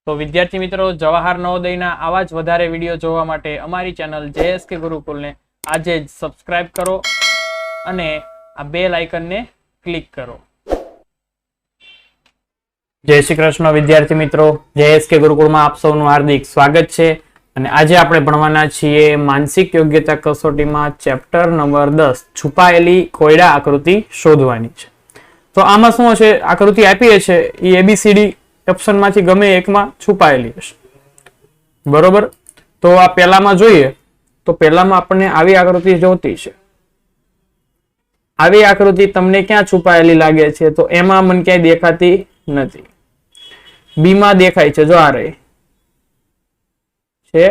તો વિદ્યાર્થી મિત્રો, જવાહર નવોદયના આવા જ વધારે વિડીયો જોવા માટે અમારી ચેનલ JSK ગુરુકુલને આજે જ સબસ્ક્રાઇબ કરો અને આ બેલ આઇકનને ક્લિક કરો. જય શ્રી કૃષ્ણ વિદ્યાર્થી મિત્રો, JSK ગુરુકુળમાં આપ સૌનું હાર્દિક સ્વાગત છે. અને આજે આપણે ભણવાના છીએ માનસિક યોગ્યતા કસોટીમાં ચેપ્ટર નંબર 10 છુપાયેલી કોયડા આકૃતિ શોધવાની છે. તો આમાં શું છે, આકૃતિ આપી છે એ ABCD ઓપ્શન માંથી ગમે એકમાં છુપાયેલી હશે, બરોબર. તો આ પહેલામાં જોઈએ તો પહેલામાં આપણને આવી આકૃતિ જોતી છે. આવી આકૃતિ તમને ક્યાં છુપાયેલી લાગે છે? તો એમાં મને ક્યાંય દેખાતી નથી. બી માં દેખાય છે, જો આ રહી છે,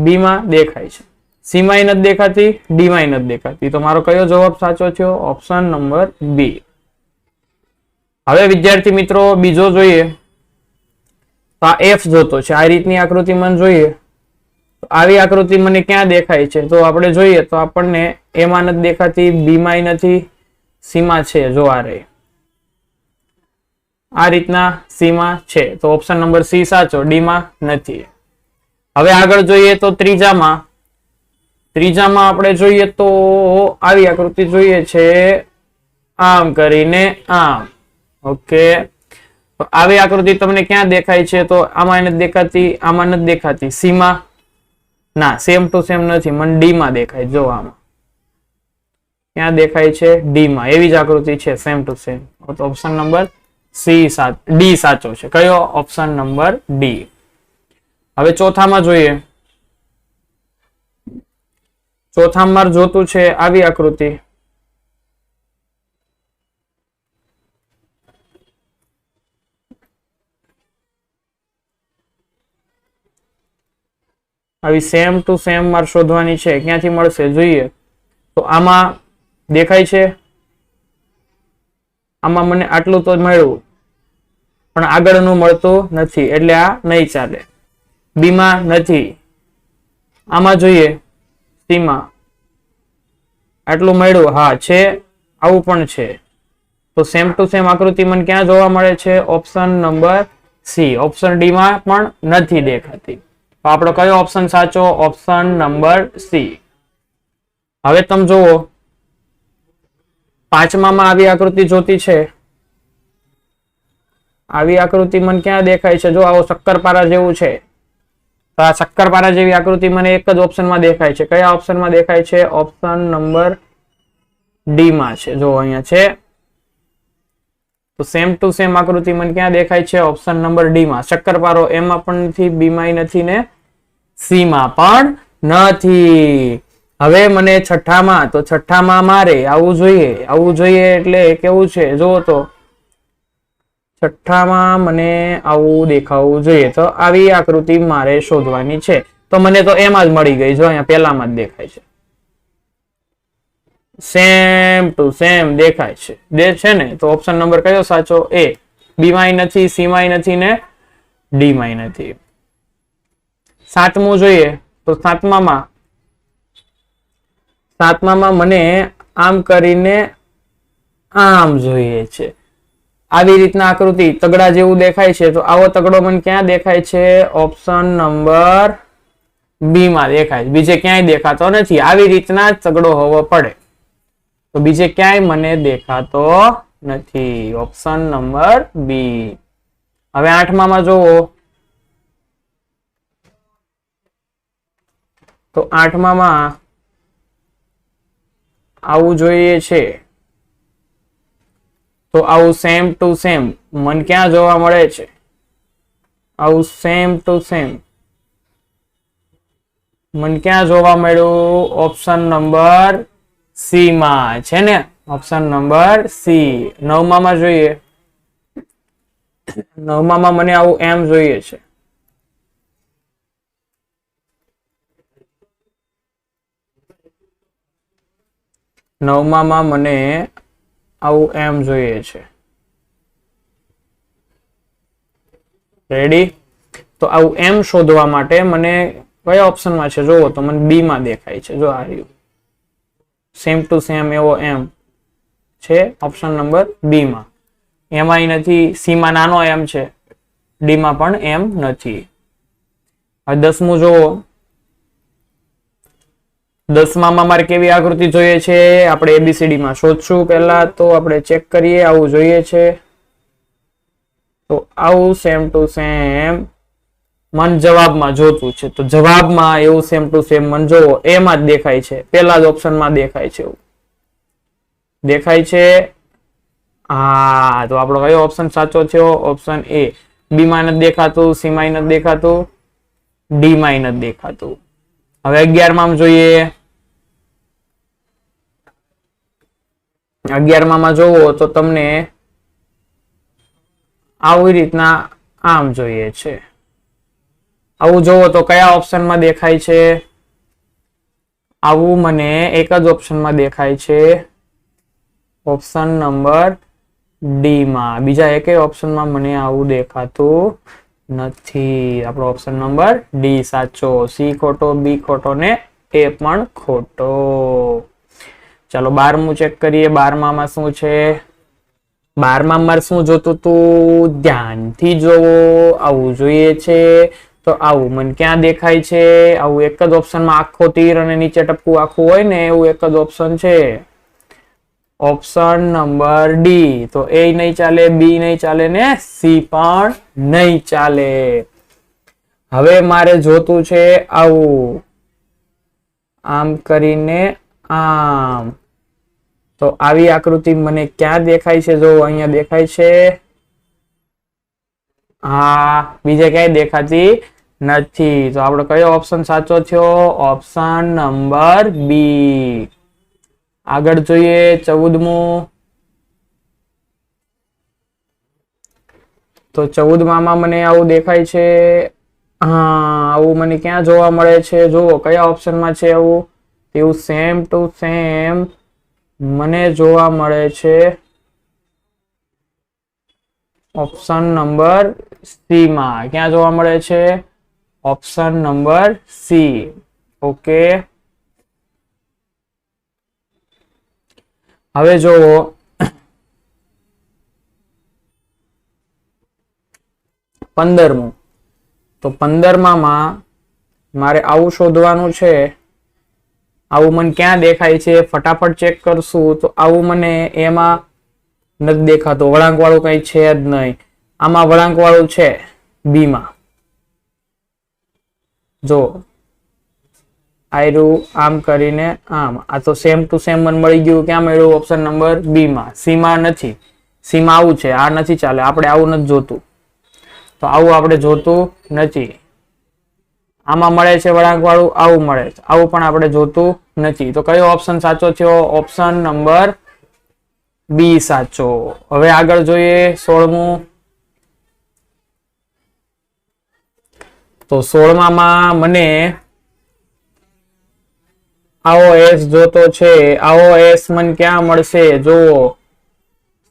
બી માં દેખાય છે. સી માં નથી દેખાતી, ડી માં નથી દેખાતી. તો મારો કયો જવાબ સાચો થયો? Option number B. હવે વિદ્યાર્થી મિત્રો બીજો જોઈએ, આ એફ જોતો છે. આ રીતની આકૃતિ મને જોઈએ, આવી આકૃતિ મને ક્યાં દેખાય છે? તો આપણે જોઈએ તો આપણને એમાં નથી દેખાતી, બી માં નથી, સી માં છે, જો આ રહી આ રીતના સી માં છે. તો ઓપ્શન નંબર સી સાચો, ડી માં નથી. હવે આગળ જોઈએ તો ત્રીજામાં આપણે જોઈએ તો આવી આકૃતિ જોઈએ છે, આમ કરીને આમ. ઓકે, તો આવી આકૃતિ તમને ક્યાં દેખાય છે? તો આમાં નથી દેખાતી, આમાં નથી દેખાતી. સી માં ના, સેમ ટુ સેમ નથી, મને ડી માં દેખાય. જો આમાં ક્યાં દેખાય છે? ડી માં. એવી જ આકૃતિ છે, સેમ ટુ સેમ. તો ઓપ્શન નંબર ડી સાચો છે. કયો? Option number D. હવે ચોથામાં જોઈએ. ચોથામાં જોતું છે આવી આકૃતિ, આવી સેમ ટુ સેમ માર શોધવાની છે. ક્યાંથી મળશે જોઈએ તો આમાં દેખાય છે, આમાં મને આટલું તો મળ્યું પણ આગળનું મળતું નથી, એટલે આ નહીં ચાલે. બી માં નથી, આમાં જોઈએ સી માં આટલું મળ્યું, હા છે, આવું પણ છે. તો સેમ ટુ સેમ આકૃતિ મને ક્યાં જોવા મળે છે? Option number C. Option D માં પણ નથી દેખાતી. તો આપણો કયો ઓપ્શન સાચો? Option number C. હવે તમે જુઓ પાંચમામાં આવી આકૃતિ જોતી છે. આવી આકૃતિ મને ક્યાં દેખાય છે? જો આવો શક્કરપારા જેવું છે. તો આ શક્કરપારા જેવી આકૃતિ મને એક જ ઓપ્શનમાં દેખાય છે. કયા ઓપ્શનમાં દેખાય છે? ઓપ્શન નંબર ડી માં છે. જો અહીંયા છે. તો સેમ ટુ સેમ આકૃતિ મને ક્યાં દેખાય છે? ઓપ્શન નંબર ડી માં. શક્કરપારો એમાં પણ નથી, બી માં નથી ને સી માં પણ નથી. હવે મને છઠ્ઠામાં, તો છઠ્ઠામાં મારે આવું જોઈએ. આવું જોઈએ એટલે કેવું છે? જો તો છઠ્ઠામાં મને આવું દેખાવું જોઈએ. તો આવી આકૃતિ મારે શોધવાની છે. તો મને તો એમાં જ મળી ગઈ. જો અહીંયા પહેલામાં જ દેખાય છે, સેમ ટુ સેમ દેખાય છે ને. તો ઓપ્શન નંબર કયો સાચો? એ. બી માં નથી, સી માં નથી ને ડી માં નથી. સાતમું જોઈએ તો સાતમામાં મને આમ કરીને આમ જોઈએ છે. આવી રીતના આકૃતિ તગડા જેવું દેખાય છે. તો આવો તગડો મને ક્યાં દેખાય છે? ઓપ્શન નંબર બી માં દેખાય. બીજે ક્યાંય દેખાતો નથી. આવી રીતના જ તગડો હોવો પડે. તો બીજે ક્યાંય મને દેખાતો નથી. Option number B. હવે આઠમામાં જોવો તો આઠમામાં આવું જોઈએ છે. તો આવું સેમ ટુ સેમ મને ક્યાં જોવા મળે છે? આવું સેમ ટુ સેમ મને ક્યાં જોવા મળ્યું? ઓપ્શન નંબર સી માં છે ને. Option number C. નવમામાં જોઈએ. નવમામાં મને આવું એમ જોઈએ છે. નવમામાં મને આવું એમ જોઈએ છે. રેડી? તો આવું એમ શોધવા માટે મને કયા ઓપ્શનમાં છે? જોવો તો મને બી માં દેખાય છે. જો આ રહ્યું સેમ ટુ સેમ એવો એમ છે ઓપ્શન નંબર બી માં. એમાંય નથી, સી માં નાનો એમ છે, ડી માં પણ એમ નથી. હવે 10મું જોવો. 10માં મારે કેવી આકૃતિ જોઈએ છે? આપણે એબીસીડી માં શોધશું. પહેલા તો આપણે ચેક કરીએ. આવું જોઈએ છે. તો આવું સેમ ટુ સેમ મન જવાબમાં જોતું છે. તો જવાબમાં એવું સેમ ટુ સેમ મન જોવો એમાં જ દેખાય છે. પહેલા જ ઓપ્શનમાં દેખાય છે. એવું દેખાય છે. હા, તો આપણો કયો ઓપ્શન સાચો થયો? Option A. બી માં નથી દેખાતું, સી માં નથી દેખાતું, ડી માં નથી દેખાતું. હવે 11માં જોઈએ. 11માં જોવો તો તમને આવી રીતના આમ જોઈએ છે. આવું જોવો તો કયા ઓપ્શનમાં દેખાય છે? આવું મને એક જ ઓપ્શનમાં દેખાય છે. ઓપ્શન નંબર ડી માં. બીજા એકેય ઓપ્શનમાં મને આવું દેખાતું નથી. આપણો ઓપ્શન નંબર ડી સાચો. સી ખોટો, બી ખોટો ને એ પણ ખોટો. ચાલો 12મું ચેક કરીએ. 12માં શું છે? 12માં મારે શું જોતું તું? ધ્યાનથી જોવો. આવું જોઈએ છે. તો આવું મને ક્યાં દેખાય છે? આવું એક જ ઓપ્શનમાં આખો તીર અને નીચે ટપકું આખું હોય ને એવું એક જ ઓપ્શન છે. Option number D. તો એ નહીં ચાલે, બી નહીં ચાલે ને સી પણ નહીં ચાલે. હવે મારે જોતું છે આવું આમ કરીને આમ. તો આવી આકૃતિ મને ક્યાં દેખાય છે? જો અહીંયા દેખાય છે. હા, બીજે ક્યાંય દેખાતી નથી. તો આપણો કયો ઓપ્શન સાચો થયો? Option number B. આગળ જોઈએ 14મું. તો 14માં મને આવું દેખાય છે. હા, આવું મને ક્યાં જોવા મળે છે? જુઓ કયા ઓપ્શનમાં છે આવું? એવું સેમ ટુ સેમ મને જોવા મળે છે ઓપ્શન નંબર સી માં. ક્યાં જોવા મળે છે? Option number C. ઓકે, હવે જોવો 15મું. તો 15માં મારે આવું શોધવાનું છે. આવું મને ક્યાં દેખાય છે? ફટાફટ ચેક કરશું. તો આવું મને એમાં નથી દેખાતું. વળાંક વાળું કઈ છે જ નહીં. આમાં વળાંક વાળું છે બી માં. જો આયરું આમ કરીને આમ. આ તો સેમ ટુ સેમ મને મળી ગયું. ક્યાં મળ્યું? ઓપ્શન નંબર બી માં. સી માં નથી. સી માં આવું છે. આ નથી ચાલે. આપણે આવું નથી જોતું. તો આવું આપણે જોતું નથી. આમાં મળે છે વળાંક વાળું, આવું મળે છે. આવું પણ આપણે જોતું નથી. તો કયો ઓપ્શન સાચો થયો? ઓપ્શન નંબર બી સાચો. હવે આગળ જોઈએ 16મું. તો 16માં મને આવો એસ જોતો છે. આવો એસ મને ક્યાં મળશે? જુઓ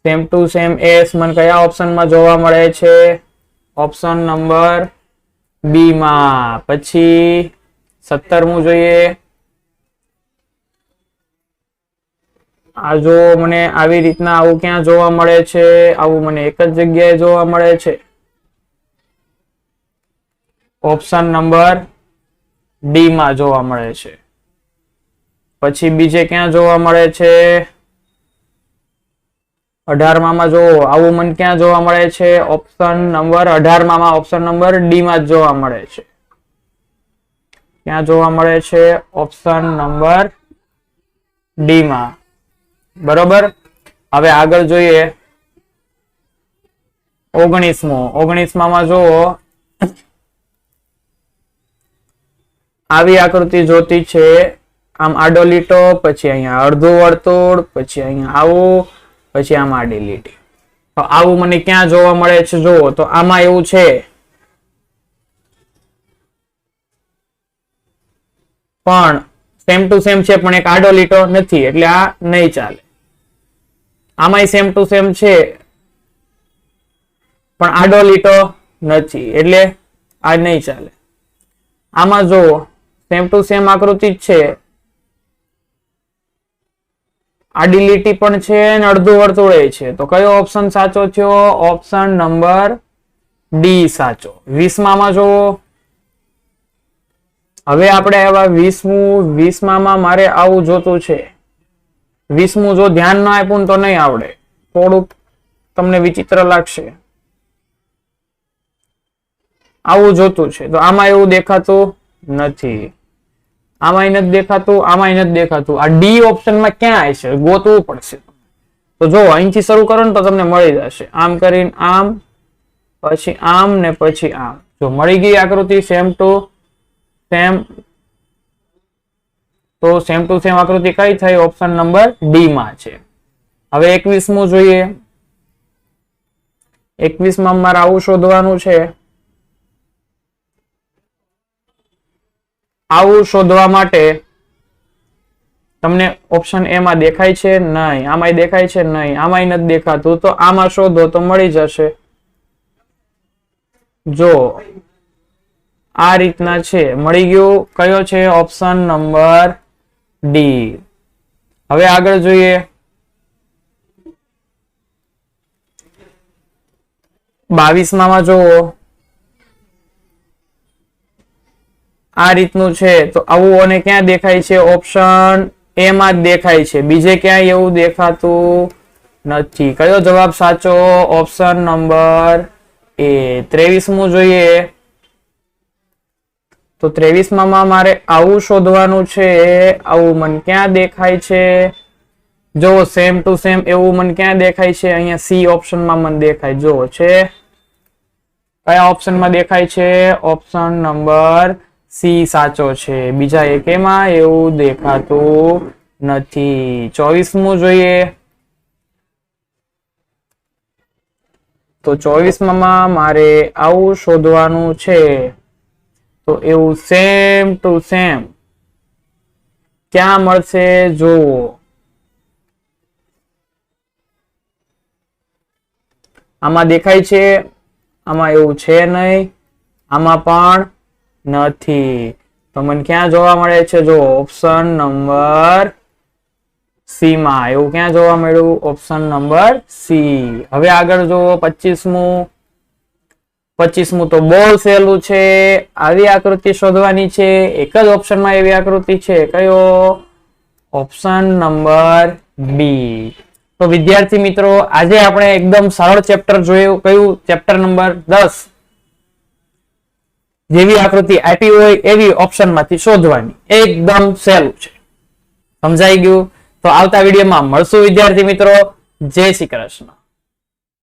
સેમ ટુ સેમ એસ મને કયા ઓપ્શનમાં જોવા મળે છે? ઓપ્શન નંબર બી માં. પછી 17મું જોઈએ. આ જો મને આવી રીતના આવું ક્યાં જોવા મળે છે? આવું મને એક જ જગ્યાએ જોવા મળે છે. ઓપ્શન નંબર ડી માં જોવા મળે છે. પછી બીજે ક્યાં જોવા મળે છે? 18માં જોવો આવું મને ક્યાં જોવા મળે છે? ઓપ્શન નંબર 18માં ઓપ્શન નંબર ડી માં જ જોવા મળે છે. ક્યાં જોવા મળે છે? ઓપ્શન નંબર ડી માં. બરોબર. હવે આગળ જોઈએ 19મું. 19માં જોવો આવી આકૃતિ જોતી છે. આમ આડો લીટો, પછી અહીંયા અડધું વર્તુળ, પછી અહીંયા આવું, પછી આમ આડી લીટી. તો આવું મને ક્યાં જોવા મળે છે? જુઓ તો આમાં એવું છે પણ સેમ ટુ સેમ છે પણ એક આડો લીટો નથી એટલે આ નહીં ચાલે. આમાંય સેમ ટુ સેમ છે પણ આડો લીટો નથી એટલે આ નહીં ચાલે. આમાં જુઓ સેમ ટુ સેમ આકૃતિ જ છે, આડી લીટી પણ છે અને અડધું વર્તુળ છે. તો કયો ઓપ્શન સાચો થયો? ઓપ્શન નંબર ડી સાચો. 20મા માં જોવો, હવે આપણે આવ્યા 20માં મારે આવું જોતું છે. 20મું જો ધ્યાન ના આપ્યું તો નહીં આવડે, થોડુંક તમને વિચિત્ર લાગશે. આવું જોતું છે તો આમાં એવું દેખાતું નથી, આમાંય નથી દેખાતું, આમાંય નથી દેખાતું. આ ડી ઓપ્શનમાં ક્યાં હશે, ગોતવું પડશે. તો જો અહીંથી શરૂ કરો ને તો તમને મળી જશે. આમ કરીને આમ, પછી આમ ને પછી આમ. જો મળી ગઈ આકૃતિ સેમ ટુ સેમ, તો સેમ ટુ સેમ આકૃતિ કઈ થઈ? ઓપ્શન નંબર ડી માં છે. હવે 21મું જોઈએ. 21માં મારે આવું શોધવાનું છે. આવું શોધવા માટે તમને ઓપ્શન એ માં દેખાય છે? નહીં. આમાંય દેખાય છે? નહીં. આમાંય નથી દેખાતું. તો આમાં શોધો તો મળી જશે. જો આ રીતના છે, મળી ગયું. કયો છે? Option number D. હવે આગળ જોઈએ. 22માં જોવો, આ રીતનું છે. તો આવું અને ક્યાં દેખાય છે? ઓપ્શન એ માં જ દેખાય છે, બીજે ક્યાંય એવું દેખાતું નથી. કયો જવાબ સાચો? ઓપ્શન નંબર એ. 23મું જોઈએ. તો 23માં મારે આવું શોધવાનું છે. આવું મને ક્યાં દેખાય છે? જો સેમ ટુ સેમ એવું મને ક્યાં દેખાય છે? અહીંયા સી ઓપ્શનમાં મને દેખાય. જો છે, કયા ઓપ્શનમાં દેખાય છે? ઓપ્શન નંબર સી સાચો છે. બીજા એકેમાં એવું દેખાતું નથી. 24મું જોઈએ. તો 24માં મારે આવું શોધવાનું છે. તો એવું સેમ ટુ સેમ ક્યાં મળશે? જોવો, આમાં દેખાય છે, આમાં એવું છે નહીં, આમાં પણ નથી. તો મને ક્યાં જોવા મળે છે? જો ઓપ્શન નંબર સી માં. એવું ક્યાં જોવા મળ્યું? Option number C. હવે આગળ જોવો 25મું. 25મું તો બહુ સહેલું છે. આવી આકૃતિ શોધવાની છે. એક જ ઓપ્શનમાં એવી આકૃતિ છે. કયો? Option number B. તો વિદ્યાર્થી મિત્રો, આજે આપણે એકદમ સરળ ચેપ્ટર જોયું. કયું? Chapter number 10. જેવી આકૃતિ આપી હોય એવી ઓપ્શનમાંથી શોધવાની. એકદમ સહેલું છે. સમજાઈ ગયું? તો આવતા વિડીયોમાં મળશું વિદ્યાર્થી મિત્રો. જય શ્રી કૃષ્ણ.